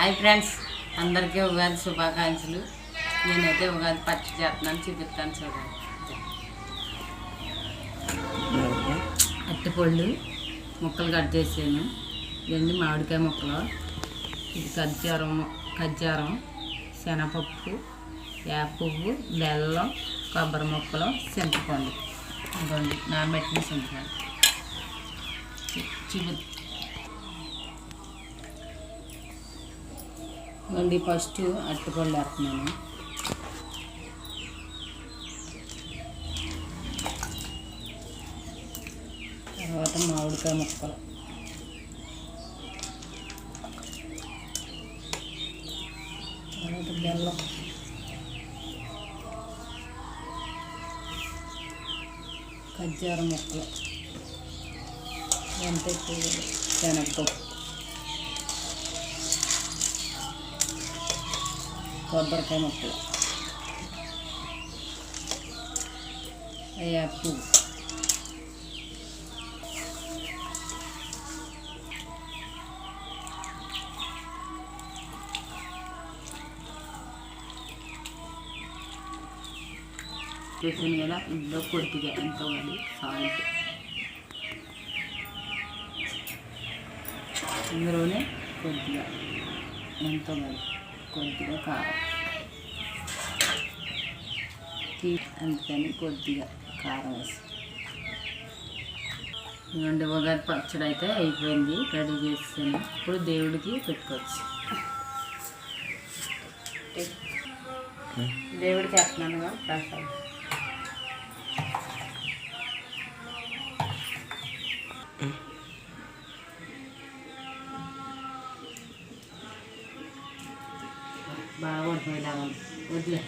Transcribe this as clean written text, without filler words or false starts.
Hi friends, అందరికీ ఉగాది శుభాకాంక్షలు. నేనైతే ఉగాది పచ్చడి చేస్తున్నాను, చూపిస్తాను చూడండి. అరటిపళ్ళు ముక్కలు కట్ చేసాను. ఇవన్నీ మామిడికాయ ముక్కలు. ఇది ఖర్జూరం, శనగపప్పు, వేప పువ్వు, బెల్లం, కొబ్బరి ముక్కలు, చింతపండు. ఇదిగోండి నానబెట్టిన చింతపండు. ఇవ్వండి, ఫస్ట్ అరటిపళ్ళు వేస్తున్నాను. తర్వాత మామిడికాయ ముక్కలు, తర్వాత బెల్లం, ఖర్జూరం ముక్కలు, ఎంత శనగపప్పు, కొబ్బరికాయ ముక్కలు, వేప పువ్వు, వేసాను కదా. ఇందులో కొద్దిగా ఎంతో కానీ సాల్ట్, ఇందులోనే కొద్దిగా ఎంతో కానీ కొద్దిగా కారం, అందుకని కొద్దిగా కారం వేసి. ఇవ్వండి, ఉగాది పచ్చడి అయితే అయిపోయింది, రెడీ చేసాను. ఇప్పుడు దేవుడికి పెట్టుకోవచ్చు. దేవుడికి వేస్తున్నానుగా ప్రసాదం. బాగా ఉంటుంది, వదిలే.